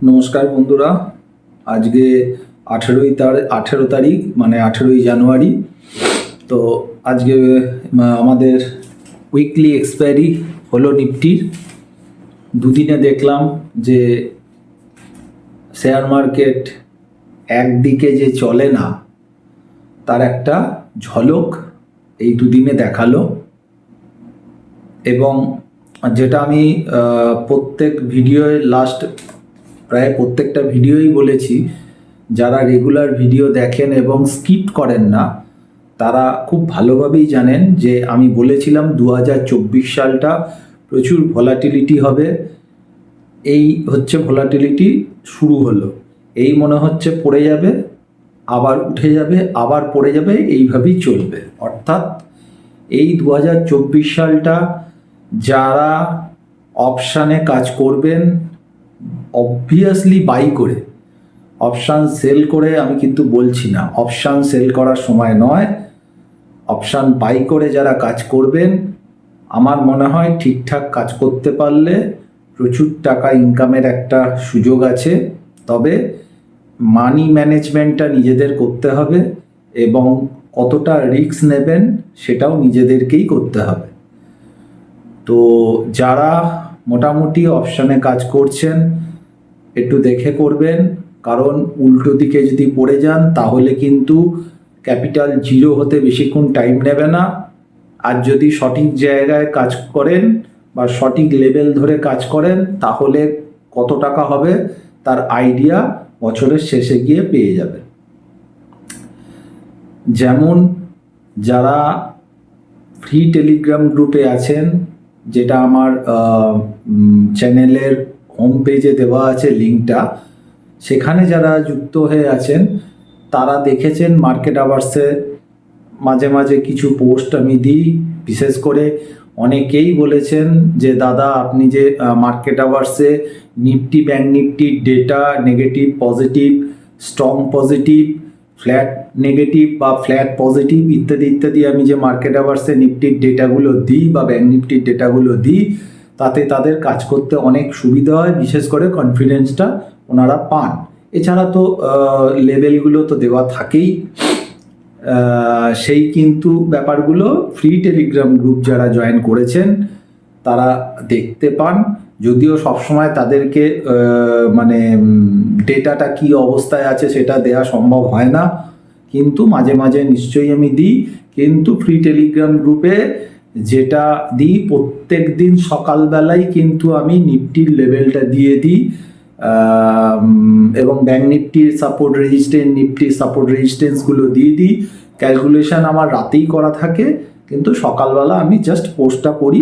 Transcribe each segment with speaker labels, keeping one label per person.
Speaker 1: নমস্কার বন্ধুরা, আজকে 18 তারিখ মানে 18ই জানুয়ারি। তো আজকে আমাদের উইকলি এক্সপায়ারি হলো নিফটির। দুদিনে দেখলাম যে শেয়ার মার্কেট একদিকে যে চলে না তার একটা ঝলক এই দুদিনে দেখালো। এবং যেটা আমি প্রত্যেক ভিডিওয় প্রায় প্রত্যেকটা ভিডিওই বলেছি, যারা রেগুলার ভিডিও দেখেন এবং স্কিপ করেন না তারা খুব ভালোভাবেই জানেন যে আমি বলেছিলাম 2024 সালটা প্রচুর ভলাটিলিটি হবে। এই হচ্ছে ভলাটিলিটি শুরু হলো। এই মনে হচ্ছে পড়ে যাবে, আবার উঠে যাবে, আবার পড়ে যাবে, এইভাবেই চলবে। অর্থাৎ এই 2024 সালটা যারা অপশানে কাজ করবেন, অবভিয়াসলি বাই করে, অপশান সেল করে আমি কিন্তু বলছি না, অপশান সেল করার সময় নয়, অপশান বাই করে যারা কাজ করবেন, আমার মনে হয় ঠিকঠাক কাজ করতে পারলে প্রচুর টাকা ইনকামের একটা সুযোগ আছে। তবে মানি ম্যানেজমেন্টটা নিজেদের করতে হবে এবং কতটা রিস্ক নেবেন সেটাও নিজেদেরকেই করতে হবে। তো যারা মোটামুটি অপশানে কাজ করছেন একটু দেখে করবেন, কারণ উল্টো দিকে যদি পড়ে যান তাহলে কিন্তু ক্যাপিটাল জিরো হতে বেশিক্ষণ টাইম নেবে না। আর যদি সঠিক জায়গায় কাজ করেন বা সঠিক লেভেল ধরে কাজ করেন তাহলে কত টাকা হবে তার আইডিয়া বছরের শেষে গিয়ে পেয়ে যাবে। যেমন যারা ফ্রি টেলিগ্রাম গ্রুপে আছেন, যেটা আমার চ্যানেলের হোম পেজে দেওয়া আছে লিঙ্কটা, সেখানে যারা যুক্ত হয়ে আছেন তারা দেখেছেন মার্কেট আওয়ার্সে মাঝে মাঝে কিছু পোস্ট আমি দিই। বিশেষ করে অনেকেই বলেছেন যে দাদা আপনি যে মার্কেট আওয়ার্সে নিফটি ব্যাংক নিফটির data negative positive, strong positive, flat negative বা ফ্ল্যাট পজিটিভ ইত্যাদি ইত্যাদি আমি যে মার্কেট আওয়ার্সে নিফটির ডেটাগুলো দিই বা ব্যাংক নিফটির ডেটাগুলো দিই, তাতে তাদের কাজ করতে অনেক সুবিধা হয়, বিশেষ করে কনফিডেন্সটা ওনারা পান। এছাড়া তো লেভেলগুলো তো দেওয়া থাকেই, সেই কিন্তু ব্যাপারগুলো ফ্রি টেলিগ্রাম গ্রুপ যারা জয়েন করেছেন তারা দেখতে পান। যদিও সবসময় তাদেরকে মানে ডেটাটা কি অবস্থায় আছে সেটা দেওয়া সম্ভব হয় না, কিন্তু মাঝে মাঝে নিশ্চয়ই আমি দিই। কিন্তু ফ্রি টেলিগ্রাম গ্রুপে যেটা দিই প্রত্যেক দিন সকালবেলায় কিন্তু আমি নিফটির লেভেলটা দিয়ে দিই এবং ব্যাংক নিফটির সাপোর্ট রেজিস্ট্যান্স, নিফটির সাপোর্ট রেজিস্ট্যান্সগুলো দিয়ে দিই। ক্যালকুলেশন আমার রাতেই করা থাকে, কিন্তু সকালবেলা আমি জাস্ট পোস্টটা করি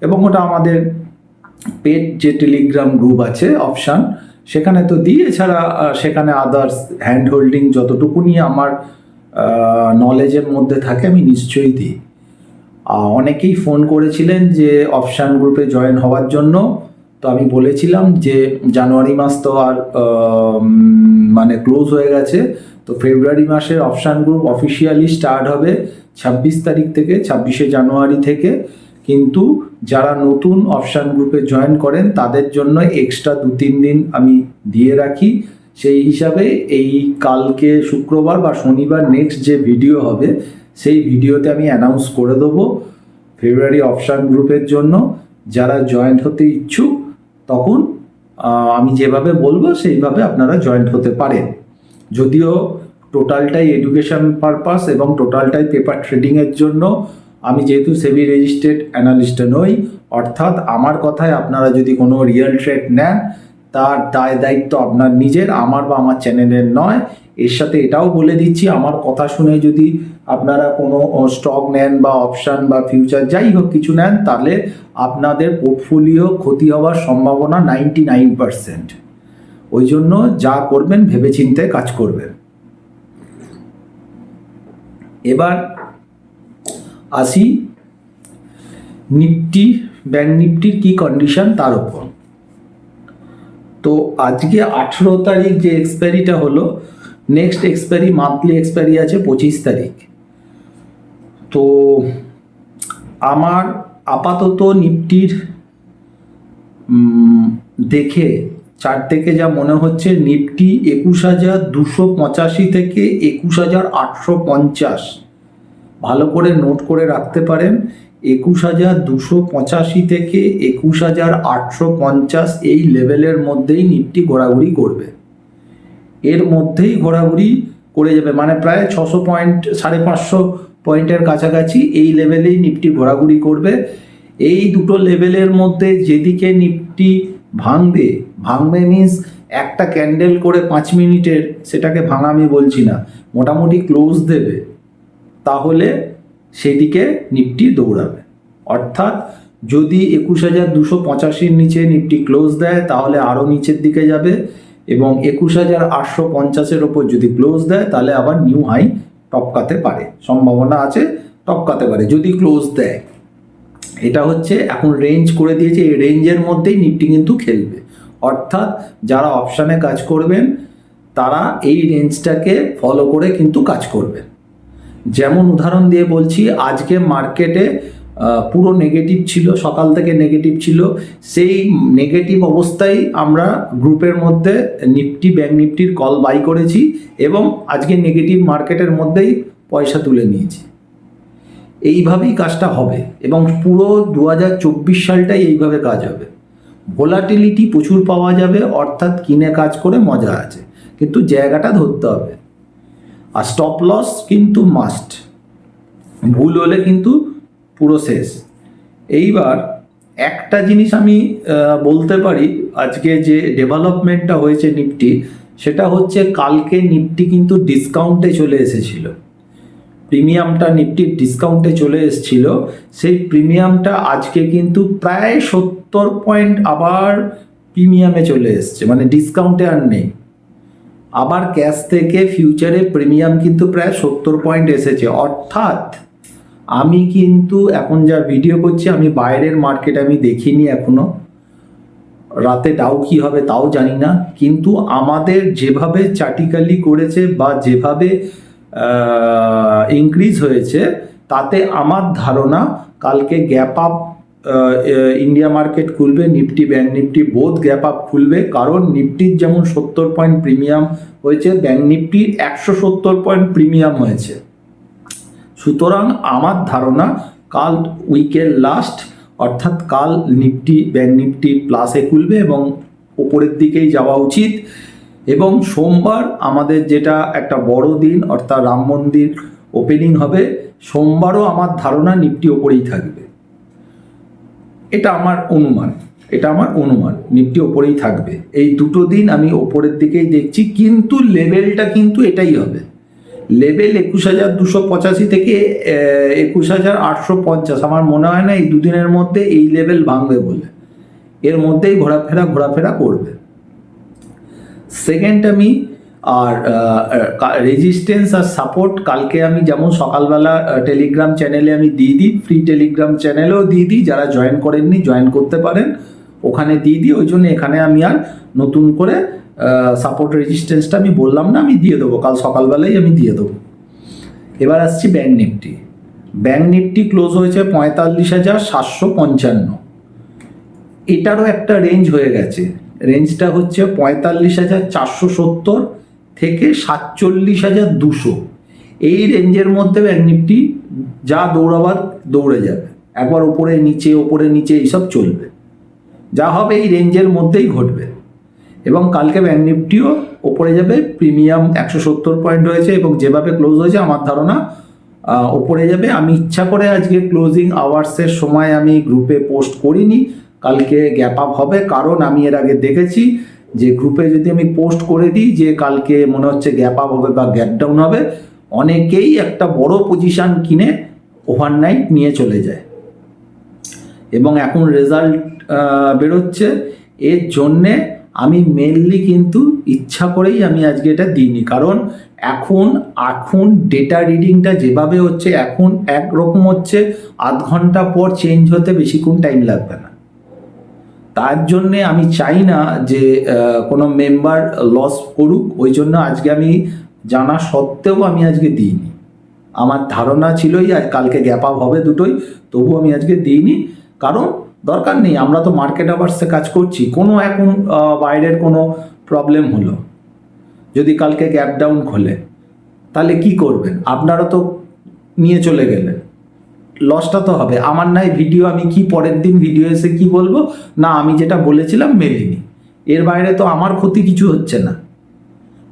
Speaker 1: এবং ওটা আমাদের পেড যে টেলিগ্রাম গ্রুপ আছে অপশান, সেখানে তো দিই। এছাড়া সেখানে আদার্স হ্যান্ড হোল্ডিং যতটুকুনি আমার নলেজের মধ্যে থাকে আমি নিশ্চয়ই দিই। অনেকেই ফোন করেছিলেন যে অপশান গ্রুপে জয়েন হওয়ার জন্য। তো আমি বলেছিলাম যে জানুয়ারি মাস তো আর মানে ক্লোজ হয়ে গেছে, তো ফেব্রুয়ারি মাসের অপশান গ্রুপ অফিসিয়ালি স্টার্ট হবে 26 তারিখ থেকে, 26শে জানুয়ারি থেকে। কিন্তু যারা নতুন অপশান গ্রুপে জয়েন করেন তাদের জন্য এক্সট্রা 2-3 দিন আমি দিয়ে রাখি। সেই হিসাবে এই কালকে শুক্রবার বা শনিবার নেক্সট যে ভিডিও হবে সেই ভিডিওতে আমি অ্যানাউন্স করে দেবো ফেব্রুয়ারি অপশান গ্রুপের জন্য যারা জয়েন্ট হতে ইচ্ছুক। তখন আমি যেভাবে বলবো সেইভাবে আপনারা জয়েন্ট হতে পারেন। যদিও টোটালটাই এডুকেশন পারপাস এবং টোটালটাই পেপার ট্রেডিংয়ের জন্য, আমি যেহেতু সেবি রেজিস্টার্ড অ্যানালিস্ট নই, অর্থাৎ আমার কথায় আপনারা যদি কোনো রিয়েল ট্রেড নেন তার দায় দায়িত্ব আপনার নিজের, আমার বা আমার চ্যানেলের নয়। এর সাথে এটাও বলে দিচ্ছি, আমার কথা শুনে যদি আপনারা কোনো স্টক নেন বা অপশান বা ফিউচার যাই হোক কিছু নেন, তাহলে আপনাদের পোর্টফোলিও ক্ষতি হওয়ার সম্ভাবনা 99%। ওই জন্য যা করবেন ভেবেচিন্তে কাজ করবেন। এবার আসি নিফটি ব্যাংক নিফটির কি কন্ডিশন তার উপর। তো আজকে 18 তারিখ যে এক্সপায়ারিটা হলো, নেক্সট এক্সপায়ারি মান্থলি এক্সপায়ারি আছে 25 তারিখ। তো আমার আপাতত নিফটির দেখে চার্ট থেকে যা মনে হচ্ছে নিফটি 21,285 থেকে 21,850, ভালো করে নোট করে রাখতে পারেন। 21,285 থেকে 21,850 এই লেভেলের মধ্যেই নিফটি ঘোরাঘুরি করবে, এর মধ্যেই ঘোরাঘুরি করে যাবে, মানে প্রায় 600 পয়েন্ট 550 পয়েন্টের কাছাকাছি এই লেভেলেই নিফটি ঘোরাঘুরি করবে। এই দুটো লেভেলের মধ্যে যেদিকে নিফটি ভাঙবে মিন্স একটা ক্যান্ডেল করে 5 মিনিটের, সেটাকে ভাঙা আমি বলছি না, মোটামুটি ক্লোজ দেবে, তাহলে সেদিকে নিফটি দৌড়াবে। অর্থাৎ যদি 21,285-র নিচে নিফটি ক্লোজ দেয় তাহলে আরও নিচের দিকে যাবে, এবং 21,850-এর ওপর যদি ক্লোজ দেয় তাহলে আবার নিউ হাই টপকাতে পারে, সম্ভাবনা আছে টপকাতে পারে যদি ক্লোজ দেয়। এটা হচ্ছে এখন রেঞ্জ করে দিয়েছে, এই রেঞ্জের মধ্যেই নিফটি কিন্তু খেলবে। অর্থাৎ যারা অপশানে কাজ করবেন তারা এই রেঞ্জটাকে ফলো করে কিন্তু কাজ করবেন। যেমন উদাহরণ দিয়ে বলছি, আজকে মার্কেটে পুরো নেগেটিভ ছিল, সকাল থেকে নেগেটিভ ছিল, সেই নেগেটিভ অবস্থায় আমরা গ্রুপের মধ্যে নিফটি ব্যাংক নিফটির কল বাই করেছি এবং আজকে নেগেটিভ মার্কেটের মধ্যেই পয়সা তুলে নিয়েছি। এইভাবেই কাজটা হবে এবং পুরো 2024 সালটাই এইভাবে কাজ হবে। ভোলাটিলিটি প্রচুর পাওয়া যাবে, অর্থাৎ কিনে কাজ করে মজা আছে, কিন্তু জায়গাটা ধরতে হবে। আর স্টপ লস কিন্তু মাস্ট, ভুল হলে কিন্তু পুরো শেষ। এইবার একটা জিনিস আমি বলতে পারি, আজকে যে ডেভেলপমেন্টটা হয়েছে নিফটি, সেটা হচ্ছে কালকে নিফটি কিন্তু ডিসকাউন্টে চলে এসেছিল, প্রিমিয়ামটা নিফটির ডিসকাউন্টে চলে এসেছিল, সেই প্রিমিয়ামটা আজকে কিন্তু প্রায় 70 পয়েন্ট আবার প্রিমিয়ামে চলে এসছে, মানে ডিসকাউন্টে আর নেই। আবার ক্যাশ থেকে ফিউচারে প্রিমিয়াম কিন্তু প্রায় 70 পয়েন্ট এসেছে। অর্থাৎ আমি কিন্তু এখন যা ভিডিও করছি, আমি বাইরের মার্কেট আমি দেখিনি এখনো, রাতে ডাউ কি হবে তাও জানি না, কিন্তু আমাদের যেভাবে চার্টিক্যালি করেছে বা যেভাবে ইনক্রিজ হয়েছে, তাতে আমার ধারণা কালকে গ্যাপ আপ ইন্ডিয়া মার্কেট খুলবে, Nifty bank Nifty both gap up খুলবে, কারণ নিফটির যেমন 70 পয়েন্ট প্রিমিয়াম হয়েছে, ব্যাংক নিফটির 170 পয়েন্ট প্রিমিয়াম হয়েছে। সুতরাং আমার ধারণা কাল উইকের লাস্ট, অর্থাৎ কাল নিফটি ব্যাংক নিফটি প্লাসে খুলবে এবং ওপরের দিকেই যাওয়া উচিত। এবং সোমবার আমাদের যেটা একটা বড় দিন, অর্থাৎ রাম মন্দির ওপেনিং হবে, সোমবারও আমার ধারণা নিফটি ওপরেই থাকবে। এটা আমার অনুমান নিফটি ওপরেই থাকবে। এই দুটো দিন আমি ওপরের দিকেই দেখছি, কিন্তু লেভেলটা কিন্তু এটাই হবে, লেভেল 21,285 থেকে 21,850। আমার মনে হয় না এই দুদিনের মধ্যে এই লেভেল ভাঙবে বলে, এর মধ্যেই ঘোরাফেরা করবে। সেকেন্ড, আমি আর রেজিস্ট্যান্স আর সাপোর্ট কালকে আমি যেমন সকালবেলা টেলিগ্রাম চ্যানেলে আমি দিয়ে দিই, ফ্রি টেলিগ্রাম চ্যানেলেও দিয়ে দিই, যারা জয়েন করেননি জয়েন করতে পারেন, ওখানে দিয়ে দিই। ওই জন্য এখানে আমি আর নতুন করে সাপোর্ট রেজিস্ট্যান্সটা আমি বললাম না, আমি দিয়ে দেবো, কাল সকালবেলাই আমি দিয়ে দেবো। এবার আসছি bank Nifty. Bank Nifty close হয়েছে 45,755, এটারও একটা রেঞ্জ হয়ে গেছে, রেঞ্জটা হচ্ছে 45,470 থেকে 47,200। এই রেঞ্জের মধ্যে ব্যাংক নিফটি যা দৌড়াবার দৌড়ে যাবে, একবার ওপরে নিচে এইসব চলবে, যা হবে এই রেঞ্জের মধ্যেই ঘটবে। এবং কালকে ব্যাংক নিফটিও ওপরে যাবে, প্রিমিয়াম 170 পয়েন্ট হয়েছে এবং যেভাবে ক্লোজ হয়েছে আমার ধারণা ওপরে যাবে। আমি ইচ্ছা করে আজকে ক্লোজিং আওয়ার্সের সময় আমি গ্রুপে পোস্ট করিনি, কালকে গ্যাপ আপ হবে, কারণ আমি এর আগে দেখেছি যে গ্রুপে যদি আমি পোস্ট করে দিই যে কালকে মনে হচ্ছে গ্যাপ আপ হবে বা গ্যাপ ডাউন হবে, অনেকেই একটা বড় পজিশন কিনে ওভারনাইট নিয়ে চলে যায় এবং এখন রেজাল্ট বেরোচ্ছে। এর জন্যে আমি মেনলি কিন্তু ইচ্ছা করেই আমি আজকে এটা দিইনি, কারণ এখন ডেটা রিডিংটা যেভাবে হচ্ছে, এখন একরকম হচ্ছে, আধ ঘন্টা পর চেঞ্জ হতে বেশিক্ষণ টাইম লাগবে না। তার জন্যে আমি চাই না যে কোনো মেম্বার লস করুক, ওই জন্য আজকে আমি জানা সত্ত্বেও আমি আজকে দিইনি। আমার ধারণা ছিলই কালকে গ্যাপ আপ হবে দুটোই, তবু আমি আজকে দিইনি, কারণ দরকার নেই, আমরা তো মার্কেট আওয়ার্সে কাজ করছি। কোনো এখন বাইরের কোনো প্রবলেম হলো, যদি কালকে গ্যাপ ডাউন খোলে, তাহলে কি করবেন? আপনারা তো নিয়ে চলে গেলেন, লসটা তো হবে আমার। নাই ভিডিও আমি কি পরের দিন ভিডিও এসে কি বলবো, না আমি যেটা বলেছিলাম মেলেনি, এর বাইরে তো আমার ক্ষতি কিছু হচ্ছে না।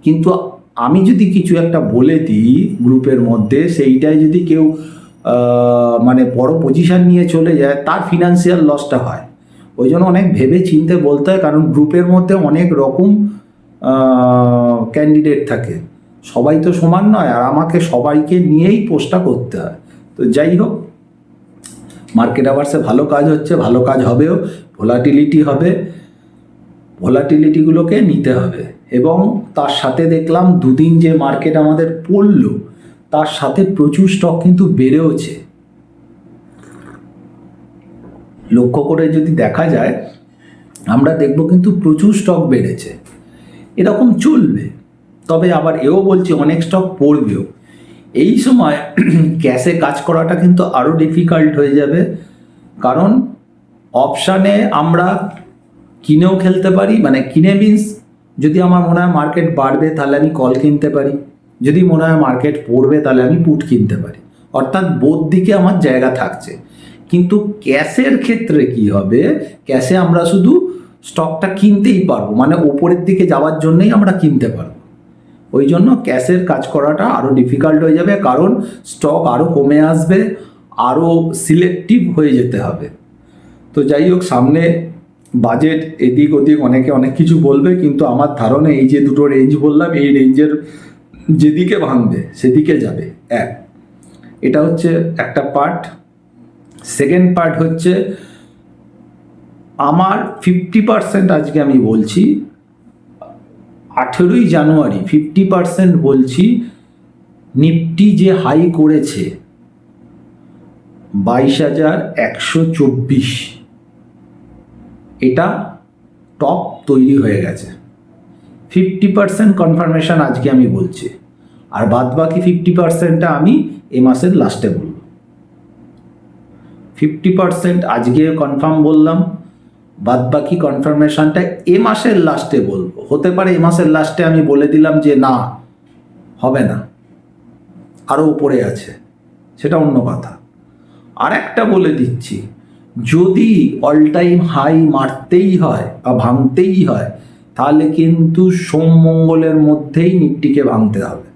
Speaker 1: কিন্তু আমি যদি কিছু একটা বলে দিই গ্রুপের মধ্যে, সেইটাই যদি কেউ মানে বড় পজিশন নিয়ে চলে যায়, তার ফিনান্সিয়াল লসটা হয়। ওই জন্য অনেক ভেবে চিনতে বলতে হয়, কারণ গ্রুপের মধ্যে অনেক রকম ক্যান্ডিডেট থাকে, সবাই তো সমান নয়, আর আমাকে সবাইকে নিয়েই পোস্টটা করতে হয়। তো যাই হোক, মার্কেট আওয়ার্সে ভালো কাজ হচ্ছে, ভালো কাজ হবেও, ভোলাটিলিটি হবে, ভোলাটিলিটিগুলোকে নিতে হবে। এবং তার সাথে দেখলাম দুদিন যে মার্কেট আমাদের পড়লো, তার সাথে প্রচুর স্টক কিন্তু বেড়েওছে। লক্ষ্য করে যদি দেখা যায়, আমরা দেখব কিন্তু প্রচুর স্টক বেড়েছে। এরকম চলবে, তবে আবার এও বলছি অনেক স্টক পড়বেও। এই সময় ক্যাশে কাজ করাটা কিন্তু আরও ডিফিকাল্ট হয়ে যাবে, কারণ অপশানে আমরা কিনেও খেলতে পারি, মানে কিনে মিন্স যদি আমার মনে হয় মার্কেট বাড়বে তাহলে আমি কল কিনতে পারি, যদি মনে হয় মার্কেট পড়বে তাহলে আমি পুট কিনতে পারি, অর্থাৎ বোধ দিকে আমার জায়গা থাকছে। কিন্তু ক্যাশের ক্ষেত্রে কি হবে, ক্যাশে আমরা শুধু স্টকটা কিনতেই পারবো, মানে ওপরের দিকে যাওয়ার জন্যই আমরা কিনতে পারবো। ওই জন্য ক্যাশের কাজ করাটা আরও ডিফিকাল্ট হয়ে যাবে, কারণ স্টক আরও কমে আসবে, আরও সিলেক্টিভ হয়ে যেতে হবে। তো যাই হোক, সামনে বাজেট, এদিক ওদিক অনেকে অনেক কিছু বলবে, কিন্তু আমার ধারণা এই যে দুটো রেঞ্জ বললাম, এই রেঞ্জের যেদিকে ভাঙবে সেদিকে যাবে। এটা হচ্ছে একটা পার্ট। সেকেন্ড পার্ট হচ্ছে আমার 50% আজকে আমি বলছি, 18ই জানুয়ারি 50% বলছি, নিফটি যে হাই করেছে 22,124, এটা টপ তৈরি হয়ে গেছে। 50% কনফার্মেশন আজকে আমি বলছি, আর বাদ বাকি 50%টা আমি এ মাসের লাস্টে বলবো। 50% আজকে কনফার্ম বললাম, বাদ বাকি কনফার্মেশনটা এ মাসের লাস্টে বলবো। হতে পারে এ মাসের লাস্টে আমি বলে দিলাম যে না, হবে না, আরও উপরে আছে, সেটা অন্য কথা। আর একটা বলে দিচ্ছি, যদি অল টাইম হাই মারতেই হয় বা ভাঙতেই হয়, তাহলে কিন্তু সোম মঙ্গলের মধ্যেই নিফটিকে ভাঙতে হবে।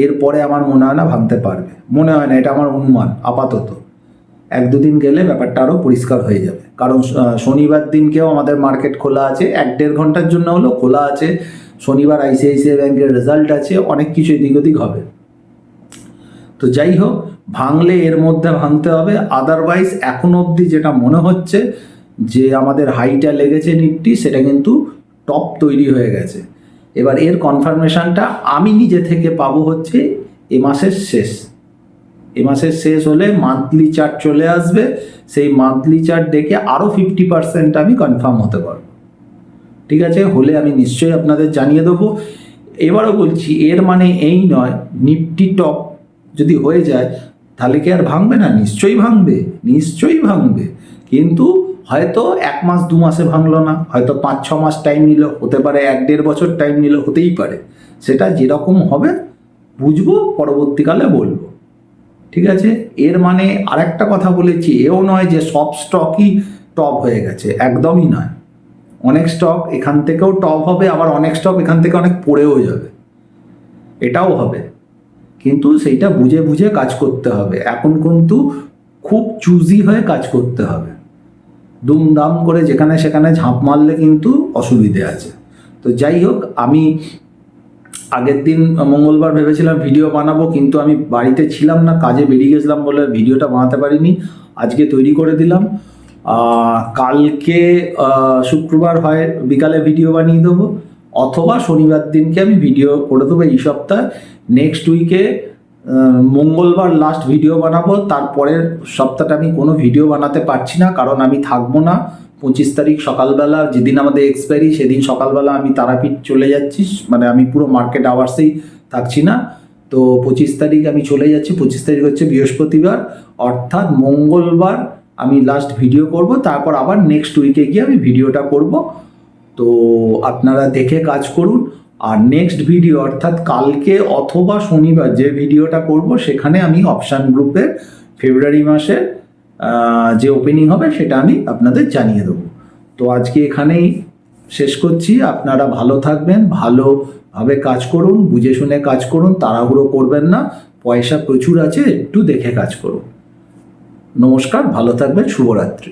Speaker 1: এরপরে আমার মনে হয় না ভাঙতে পারবে, মনে হয় না, এটা আমার অনুমান আপাতত। 1-2 দিন গেলে ব্যাপারটা আরও পরিষ্কার হয়ে যাবে, কারণ শনিবার দিনকেও আমাদের মার্কেট খোলা আছে, 1-1.5 ঘন্টার জন্য হলো খোলা আছে। শনিবার আইসিআইসিআই ব্যাংকের রেজাল্ট আছে, অনেক কিছু এদিক ওদিক হবে। তো যাই হোক, ভাঙলে এর মধ্যে ভাঙতে হবে, আদারওয়াইজ এখন অবধি যেটা মনে হচ্ছে যে আমাদের হাইটা লেগেছে নিফটি, সেটা কিন্তু টপ তৈরি হয়ে গেছে। এবার এর কনফার্মেশনটা আমি নিজে থেকে পাবো হচ্ছে এ মাসের শেষ। এ মাসের শেষ হলে মান্থলি চার্ট চলে আসবে, সেই মান্থলি চার্ট দেখে আরও 50% আমি কনফার্ম হতে পারবো। ঠিক আছে, হলে আমি নিশ্চয়ই আপনাদের জানিয়ে দেবো। এবারও বলছি, এর মানে এই নয় নিফটি টপ যদি হয়ে যায় তাহলে কি আর ভাঙবে না? নিশ্চয়ই ভাঙবে, নিশ্চয়ই ভাঙবে, কিন্তু হয়তো 1 মাস 2 মাসে ভাঙলো না, হয়তো 5-6 মাস টাইম নিল, হতে পারে 1-1.5 বছর টাইম নিল, হতেই পারে। সেটা যেরকম হবে বুঝবো, পরবর্তীকালে বলবো। ঠিক আছে, এর মানে আরেকটা কথা বলেছি, এও নয় যে সব স্টকই টপ হয়ে গেছে, একদমই নয়। অনেক স্টক এখান থেকেও টপ হবে, আবার অনেক স্টক এখান থেকে অনেক পড়েও যাবে, এটাও হবে। কিন্তু সেইটা বুঝে বুঝে কাজ করতে হবে। এখন কিন্তু খুব চুজি হয়ে কাজ করতে হবে, দুমদাম করে যেখানে সেখানে ঝাঁপ মারলে কিন্তু অসুবিধে আছে। তো যাই হোক, আমি আগের দিন মঙ্গলবার ভেবেছিলাম ভিডিও বানাবো, কিন্তু আমি বাড়িতে ছিলাম না, কাজে বেরিয়ে গেছিলাম বলে ভিডিওটা বানাতে পারিনি। আজকে তৈরি করে দিলাম, কালকে শুক্রবার হয় বিকালে ভিডিও বানিয়ে দেবো, অথবা শনিবার দিনকে আমি ভিডিও করে দেবো এই সপ্তাহে। নেক্সট উইকে মঙ্গলবার লাস্ট ভিডিও বানাবো, তারপরের সপ্তাহটা আমি কোনো ভিডিও বানাতে পারছি না, কারণ আমি থাকবো না। 25 তারিখ সকালবেলা, যেদিন আমাদের এক্সপায়ারি, সেদিন সকালবেলা আমি তারাপীঠ চলে যাচ্ছি, মানে আমি পুরো মার্কেট আওয়ার্সেই থাকছি না। তো 25 তারিখ আমি চলে যাচ্ছি, 25 তারিখ হচ্ছে বৃহস্পতিবার, অর্থাৎ মঙ্গলবার আমি লাস্ট ভিডিও করব, তারপর আবার নেক্সট উইকে গিয়ে আমি ভিডিওটা করব। তো আপনারা দেখে কাজ করুন। আর নেক্সট ভিডিও অর্থাৎ কালকে অথবা শনিবার যে ভিডিওটা করব সেখানে আমি অপশান গ্রুপের ফেব্রুয়ারি মাসে যে ওপেনিং হবে সেটা আমি আপনাদের জানিয়ে দেবো। তো আজকে এখানেই শেষ করছি। আপনারা ভালো থাকবেন, ভালোভাবে কাজ করুন, বুঝে শুনে কাজ করুন, তাড়াহুড়ো করবেন না। পয়সা প্রচুর আছে, একটু দেখে কাজ করুন। নমস্কার, ভালো থাকবেন, শুভরাত্রি।